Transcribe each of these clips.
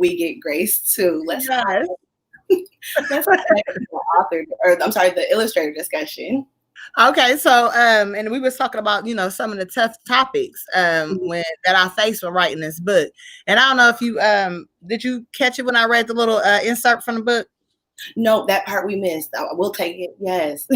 we get grace too. Let's Yes. let's get back to the author, or I'm sorry, the illustrator discussion. Okay, so and we was talking about, you know, some of the tough topics when that I faced when writing this book. And I don't know if you did you catch it when I read the little insert from the book? No, that part we missed. We'll take it. Yes.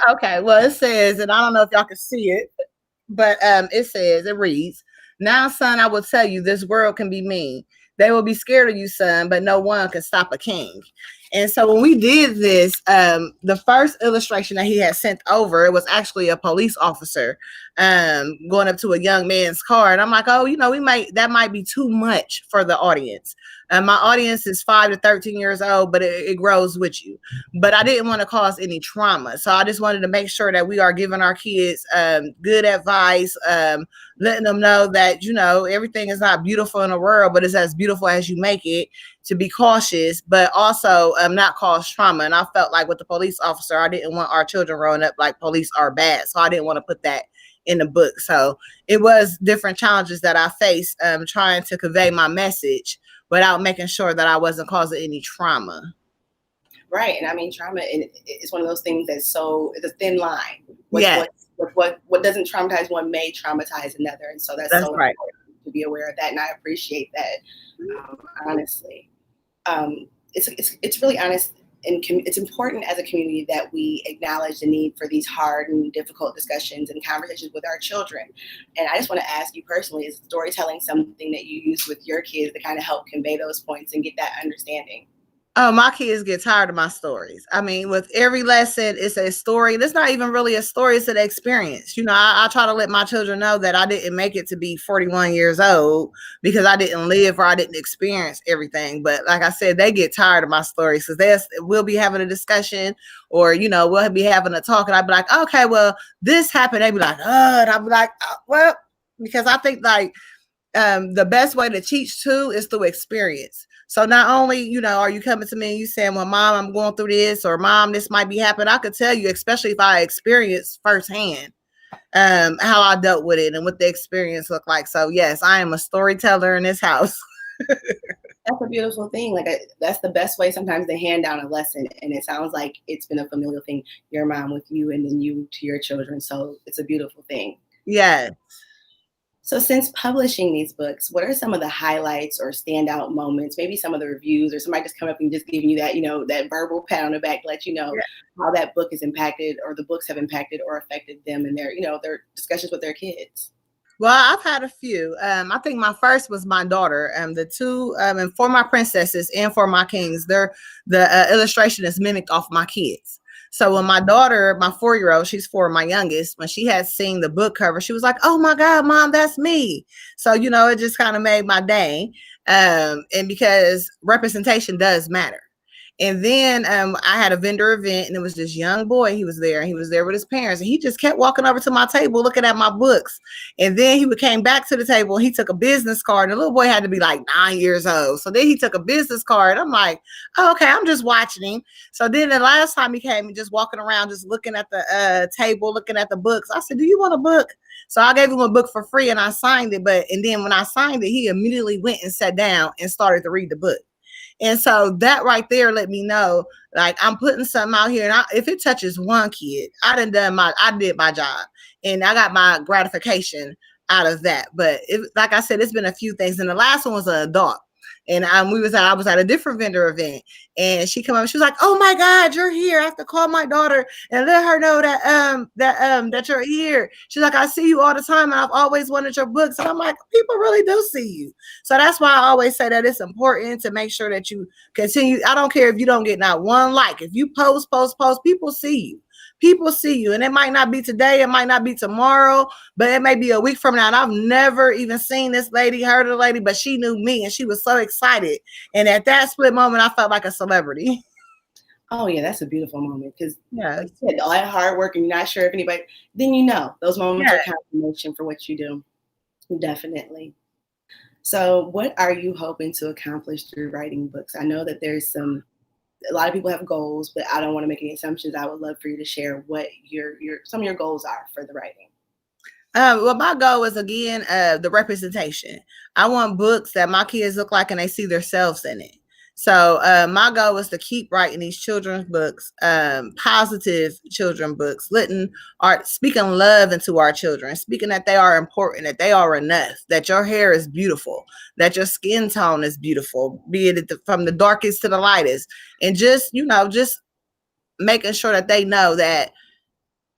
Okay, well, it says, and I don't know if y'all can see it, but it says, it reads, "Now, son, I will tell you, this world can be mean. They will be scared of you, son, but no one can stop a king." And so when we did this, the first illustration that he had sent over, it was actually a police officer going up to a young man's car. And I'm like, oh, you know, that might be too much for the audience. My audience is 5 to 13 years old, but it grows with you. But I didn't want to cause any trauma. So I just wanted to make sure that we are giving our kids good advice, letting them know that, you know, everything is not beautiful in the world, but it's as beautiful as you make it, to be cautious, but also not cause trauma. And I felt like with the police officer, I didn't want our children growing up like police are bad. So I didn't want to put that in the book. So it was different challenges that I faced trying to convey my message without making sure that I wasn't causing any trauma. Right. And I mean, trauma is one of those things it's a thin line. Yeah. What doesn't traumatize one may traumatize another. And so that's so right. important to be aware of that. And I appreciate that, honestly. It's really honest, and it's important as a community that we acknowledge the need for these hard and difficult discussions and conversations with our children. And I just want to ask you personally, is storytelling something that you use with your kids to kind of help convey those points and get that understanding? Oh, my kids get tired of my stories. I mean, with every lesson, it's a story. It's not even really a story, it's an experience. You know, I try to let my children know that I didn't make it to be 41 years old because I didn't live or I didn't experience everything. But like I said, they get tired of my stories because we'll be having a discussion or, you know, we'll be having a talk and I'll be like, okay, well, this happened. They'd be like, oh, and I'll be like, oh, well, because I think like the best way to teach too is through experience. So not only, you know, are you coming to me and you saying, well, mom, I'm going through this, or mom, this might be happening. I could tell you, especially if I experienced firsthand how I dealt with it and what the experience looked like. So yes, I am a storyteller in this house. That's a beautiful thing. That's the best way sometimes to hand down a lesson. And it sounds like it's been a familial thing, your mom with you and then you to your children. So it's a beautiful thing. Yeah. So since publishing these books, what are some of the highlights or standout moments? Maybe some of the reviews or somebody just come up and just giving you that, you know, that verbal pat on the back to let you know how that book has impacted or the books have impacted or affected them and their, you know, their discussions with their kids. Well, I've had a few. I think my first was my daughter. The two, and For My Princesses and For My Kings, the illustration is mimicked off my kids. So when my daughter, my 4-year-old, she's 4, my youngest, when she had seen the book cover, she was like, "Oh my God, mom, that's me." So, you know, it just kind of made my day. And because representation does matter. And then I had a vendor event and it was this young boy. He was there and he was there with his parents. And he just kept walking over to my table looking at my books. And then he came back to the table and he took a business card. And the little boy had to be like 9 years old. So then he took a business card. I'm like, oh, okay, I'm just watching him. So then the last time he came and just walking around, just looking at the table, looking at the books. I said, "Do you want a book?" So I gave him a book for free and I signed it. And then when I signed it, he immediately went and sat down and started to read the book. And so that right there let me know, like, I'm putting something out here. And if it touches one kid, I did my job and I got my gratification out of that. But like I said, it's been a few things. And the last one was an adult. And I was at a different vendor event and she came up, she was like, "Oh my God, you're here. I have to call my daughter and let her know that you're here." She's like, "I see you all the time and I've always wanted your books." And I'm like, people really do see you. So that's why I always say that it's important to make sure that you continue. I don't care if you don't get not one like. If you post, people see you. People see you, and it might not be today, it might not be tomorrow, but it may be a week from now. And I've never even seen this lady, heard of the lady, but she knew me and she was so excited. And at that split moment, I felt like a celebrity. Oh yeah, that's a beautiful moment because like you said, all that hard work and you're not sure if anybody, then you know those moments are confirmation for what you do. Definitely. So what are you hoping to accomplish through writing books? I know that there's a lot of people have goals, but I don't want to make any assumptions. I would love for you to share what some of your goals are for the writing. Well, my goal is again the representation. I want books that my kids look like and they see themselves in it. So my goal is to keep writing these children's books, positive children books, letting art speaking love into our children, speaking that they are important, that they are enough, that your hair is beautiful, that your skin tone is beautiful, be it from the darkest to the lightest, and just making sure that they know that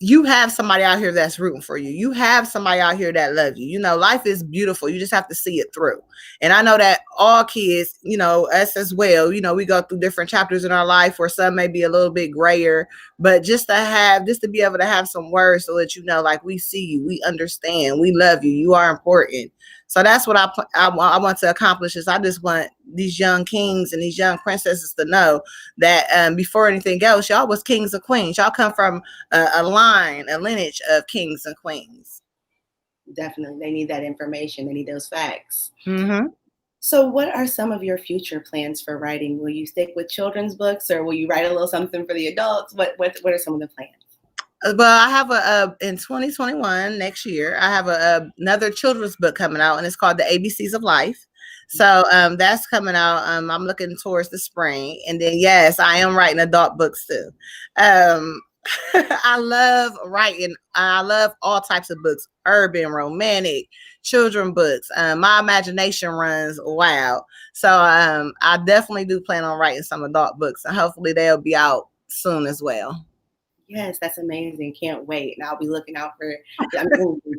you have somebody out here that's rooting for you. You have somebody out here that loves you. Life is beautiful. You just have to see it through. And I know that all kids, us as well, we go through different chapters in our life where some may be a little bit grayer, but just to be able to have some words to let you know, like, we see you, we understand, we love you, you are important. So that's what I want to accomplish. Is I just want these young kings and these young princesses to know that before anything else, y'all was kings and queens. Y'all come from a line, a lineage of kings and queens. Definitely, they need that information. They need those facts. Mm-hmm. So, what are some of your future plans for writing? Will you stick with children's books, or will you write a little something for the adults? What are some of the plans? Well, I have in 2021 next year, I have another children's book coming out, and it's called The ABCs of Life. So that's coming out. I'm looking towards the spring, and then yes, I am writing adult books too. I love writing. I love all types of books: urban, romantic, children books. My imagination runs wild, so I definitely do plan on writing some adult books, and hopefully they'll be out soon as well. Yes, that's amazing. Can't wait. And I'll be looking out for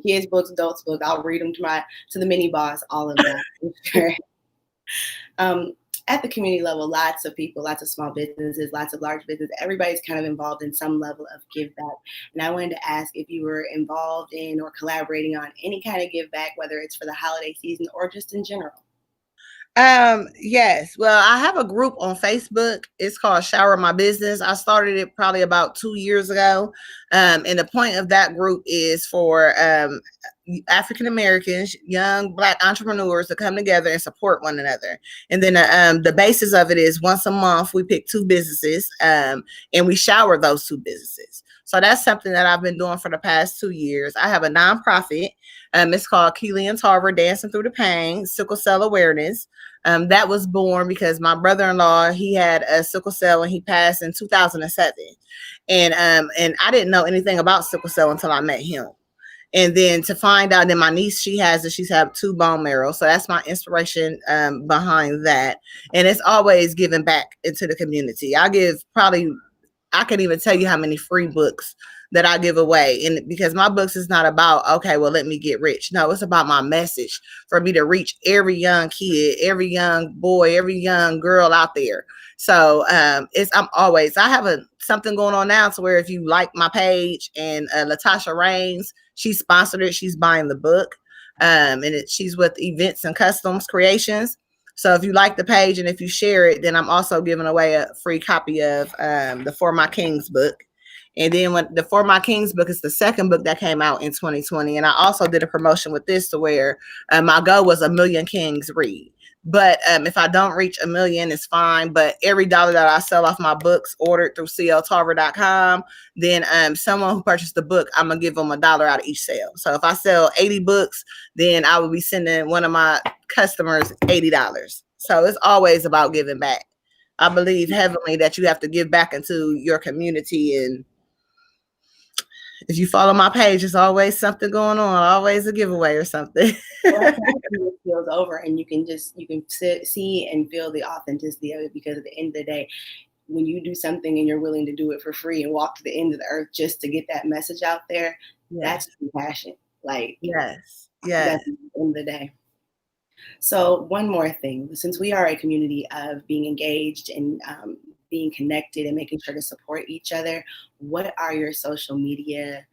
kids' books, adults' books. I'll read them to the mini boss, all of that. Sure. At the community level, lots of people, lots of small businesses, lots of large businesses, everybody's kind of involved in some level of give back. And I wanted to ask if you were involved in or collaborating on any kind of give back, whether it's for the holiday season or just in general. Yes. Well, I have a group on Facebook. It's called Shower My Business. I started it probably about 2 years ago. And the point of that group is for African Americans, young Black entrepreneurs to come together and support one another. And then the basis of it is once a month we pick two businesses and we shower those two businesses. So that's something that I've been doing for the past 2 years. I have a nonprofit. It's called Keely and Tarver Dancing Through the Pain, Sickle Cell Awareness. That was born because my brother-in-law, he had a sickle cell and he passed in 2007. And I didn't know anything about sickle cell until I met him. And then to find out that my niece, she's had 2 bone marrow. So that's my inspiration behind that. And it's always giving back into the community. I can't even tell you how many free books that I give away. And because my books is not about, okay, well, let me get rich. No, it's about my message for me to reach every young kid, every young boy, every young girl out there. So I have something going on now to where if you like my page and Latasha Rains, she sponsored it. She's buying the book. She's with Events and Customs Creations. So if you like the page and if you share it, then I'm also giving away a free copy of the For My Kings book. And then when the For My Kings book is the second book that came out in 2020. And I also did a promotion with this to where my goal was 1 million Kings read. But if I don't reach 1 million, it's fine. But every dollar that I sell off my books ordered through cltarver.com, then someone who purchased the book, I'm going to give them $1 out of each sale. So if I sell 80 books, then I will be sending one of my customers $80. So it's always about giving back. I believe heavily that you have to give back into your community. And if you follow my page, there's always something going on, always a giveaway or something. It feels over, and you can see and feel the authenticity of it, because at the end of the day, when you do something and you're willing to do it for free and walk to the end of the earth just to get that message out there, that's compassion. Like, yes, that's at the end of the day. So one more thing, since we are a community of being engaged and being connected and making sure to support each other, what are your social media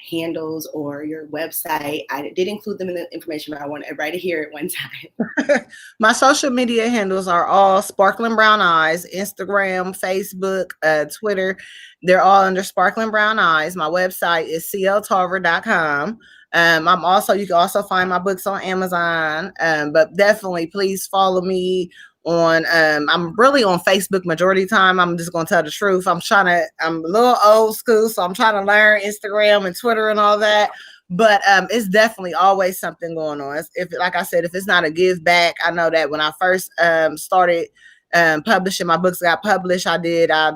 handles or your website? I did include them in the information, but I want everybody to hear it one time. My social media handles are all Sparkling Brown Eyes: Instagram, Facebook, Twitter. They're all under Sparkling Brown Eyes. My website is cltarver.com. You can also find my books on Amazon. But definitely please follow me on I'm really on Facebook majority of the time. I'm just gonna tell the truth. I'm a little old school, so I'm trying to learn Instagram and Twitter and all that. But it's definitely always something going on. If, like I said, if it's not a give back, I know that when I first started publishing, my books got published. I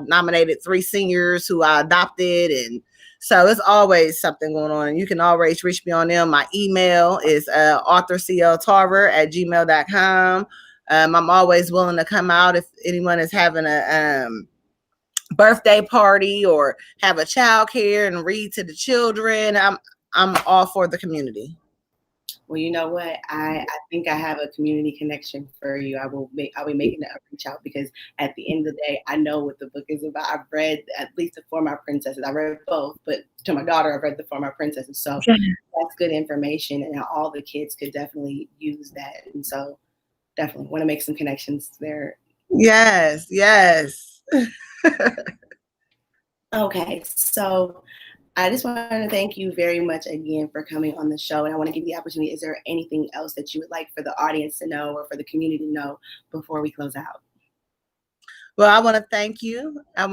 nominated 3 seniors who I adopted, and so it's always something going on. And you can always reach me on them. My email is authorcltarver@gmail.com. I'm always willing to come out if anyone is having a birthday party or have a child care and read to the children. I'm all for the community. Well, you know what? I think I have a community connection for you. I'll be making a reach out because at the end of the day, I know what the book is about. I've read at least the For My Princesses. I read both, but to my daughter, I've read the For My Princesses. So that's good information, and all the kids could definitely use that. And so definitely want to make some connections there. Yes. Okay, so I just want to thank you very much again for coming on the show. And I want to give you the opportunity. Is there anything else that you would like for the audience to know or for the community to know before we close out? Well, I want to thank you. I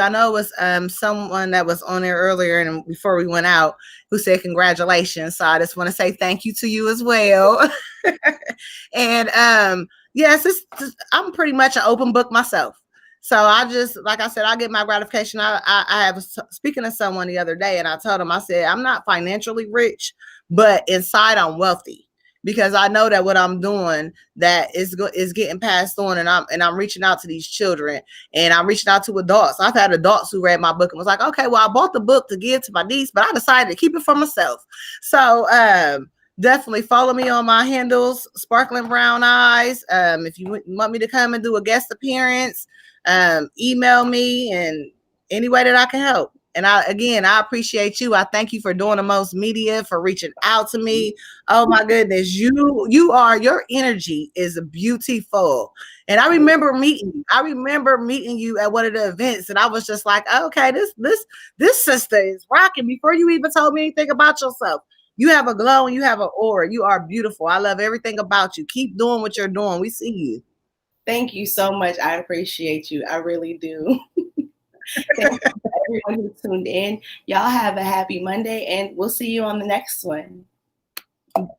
know it was someone that was on there earlier and before we went out who said congratulations. So I just want to say thank you to you as well. And yes, I'm pretty much an open book myself. So I just, like I said, I get my gratification. I was speaking to someone the other day and I told him, I said, I'm not financially rich, but inside I'm wealthy. Because I know that what I'm doing that is getting passed on, and I'm reaching out to these children, and I'm reaching out to adults. I've had adults who read my book and was like, okay, well, I bought the book to give to my niece, but I decided to keep it for myself. So definitely follow me on my handles, Sparkling Brown Eyes. If you want me to come and do a guest appearance, email me in any way that I can help. And I appreciate you. I thank you for doing the most media, for reaching out to me. Oh my goodness, your energy is beautiful. And I remember meeting you at one of the events, and I was just like, okay, this sister is rocking. Before you even told me anything about yourself, you have a glow and you have an aura. You are beautiful. I love everything about you. Keep doing what you're doing. We see you. Thank you so much. I appreciate you. I really do. Thank you to everyone who tuned in. Y'all have a happy Monday, and we'll see you on the next one.